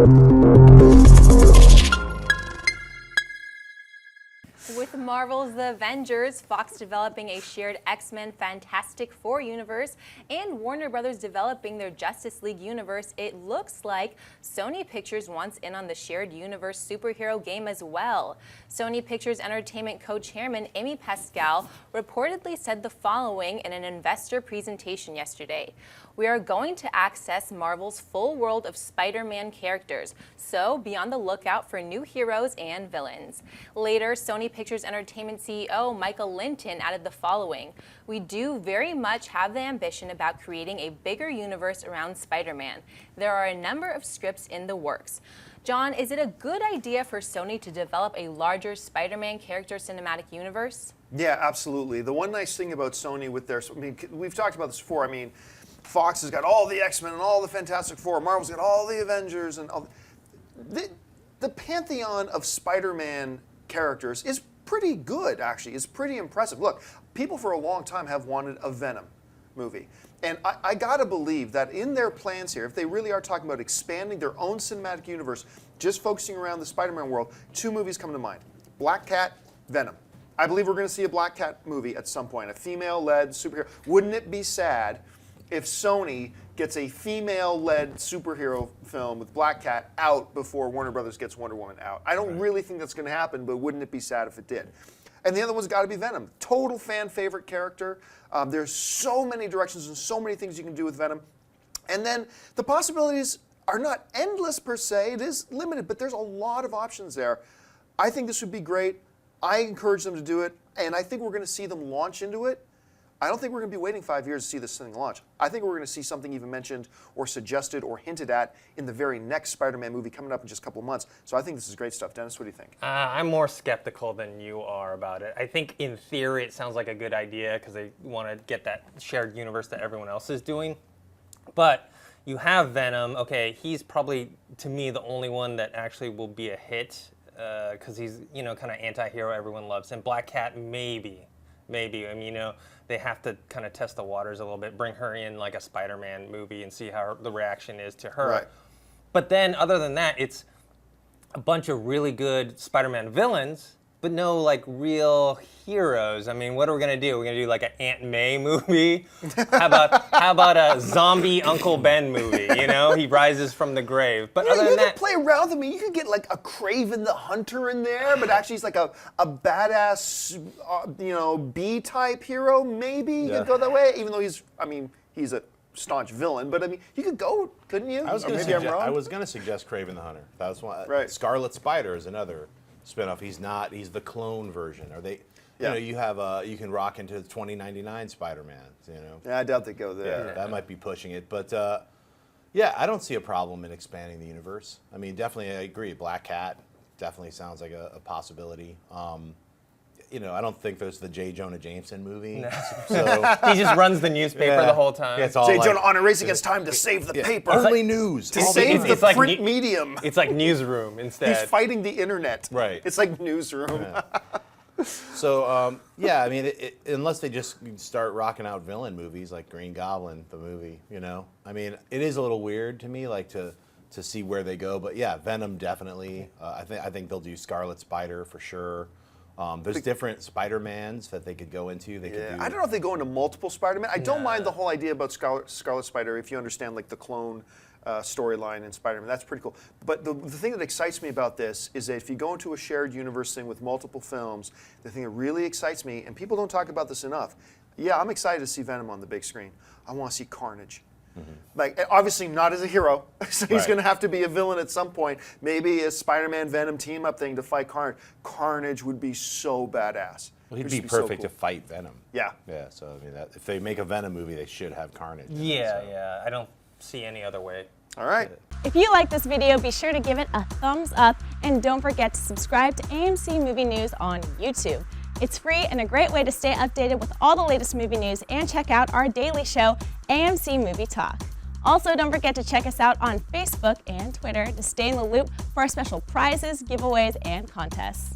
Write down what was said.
With Marvel's The Avengers, Fox developing a shared X-Men Fantastic Four universe, and Warner Brothers developing their Justice League universe, it looks like Sony Pictures wants in on the shared universe superhero game as well. Sony Pictures Entertainment co-chairman Amy Pascal reportedly said the following in an investor presentation yesterday. We are going to access Marvel's full world of Spider-Man characters, so be on the lookout for new heroes and villains. Later, Sony Pictures Entertainment CEO Michael Linton added the following: we do very much have the ambition about creating a bigger universe around Spider-Man. There are a number of scripts in the works. John, is it a good idea for Sony to develop a larger Spider-Man character cinematic universe? Yeah, absolutely. The one nice thing about Sony with their, I mean, we've talked about this before. I mean, Fox has got all the X-Men and all the Fantastic Four. Marvel's got all the Avengers and all. The pantheon of Spider-Man characters is pretty good, actually. It's pretty impressive. Look, people for a long time have wanted a Venom movie. And I gotta believe that in their plans here, if they really are talking about expanding their own cinematic universe, just focusing around the Spider-Man world, two movies come to mind. Black Cat, Venom. I believe we're gonna see a Black Cat movie at some point, a female-led superhero. Wouldn't it be sad if Sony gets a female-led superhero film with Black Cat out before Warner Brothers gets Wonder Woman out? I don't really think that's going to happen, but wouldn't it be sad if it did? And the other one's got to be Venom. Total fan favorite character. There's so many directions and so many things you can do with Venom. And then the possibilities are not endless per se. It is limited, but there's a lot of options there. I think this would be great. I encourage them to do it, and I think we're going to see them launch into it. I don't think we're going to be waiting 5 years to see this thing launch. I think we're going to see something even mentioned or suggested or hinted at in the very next Spider-Man movie coming up in just a couple of months. So I think this is great stuff. Dennis, what do you think? I'm more skeptical than you are about it. I think in theory it sounds like a good idea because they want to get that shared universe that everyone else is doing. But you have Venom. Okay, he's probably, to me, the only one that actually will be a hit because he's, kind of anti-hero everyone loves. And Black Cat, maybe. I mean, they have to kind of test the waters a little bit, bring her in like a Spider-Man movie and see how the reaction is to her. Right. But then, other than that, it's a bunch of really good Spider-Man villains, but no like real heroes. I mean, what are we gonna do? We're gonna do like an Aunt May movie? How about a zombie Uncle Ben movie? He rises from the grave. But other than you that, could play around with him. You could get like a Kraven the Hunter in there, but actually he's like a badass, B-type hero. Maybe you could go that way, even though he's a staunch villain. But I mean, you could go, couldn't you? I was going to suggest Kraven the Hunter. That was one. Right. Scarlet Spider is another spinoff. He's the clone version. Are they? You have you can rock into the 2099 Spider-Man. Yeah, I doubt they go there. Yeah, that might be pushing it, but I don't see a problem in expanding the universe. I mean, definitely, I agree. Black Cat definitely sounds like a possibility. I don't think there's the J. Jonah Jameson movie. No. So he just runs the newspaper the whole time. Yeah, it's all J. Jonah on a race against time to save the paper. Only news. To save the print medium. It's like Newsroom instead. He's fighting the internet. Right. It's like Newsroom. Yeah. So, I mean, unless they just start rocking out villain movies like Green Goblin, the movie, I mean, it is a little weird to me, like to see where they go. But yeah, Venom definitely. I think they'll do Scarlet Spider for sure. There's different Spider-Mans that they could go into. They could do. I don't know if they go into multiple Spider-Man. I don't mind the whole idea about Scarlet Spider if you understand like the clone storyline in Spider-Man. That's pretty cool. But the thing that excites me about this is that if you go into a shared universe thing with multiple films, the thing that really excites me, and people don't talk about this enough, I'm excited to see Venom on the big screen. I want to see Carnage. Mm-hmm. Like, obviously not as a hero, so he's going to have to be a villain at some point. Maybe a Spider-Man Venom team-up thing to fight Carnage. Carnage would be so badass. Well, he'd be perfect to fight Venom. Yeah. Yeah, so I mean, if they make a Venom movie, they should have Carnage. Yeah, I don't see any other way. All right. If you like this video, be sure to give it a thumbs up, and don't forget to subscribe to AMC Movie News on YouTube. It's free and a great way to stay updated with all the latest movie news and check out our daily show, AMC Movie Talk. Also, don't forget to check us out on Facebook and Twitter to stay in the loop for our special prizes, giveaways, and contests.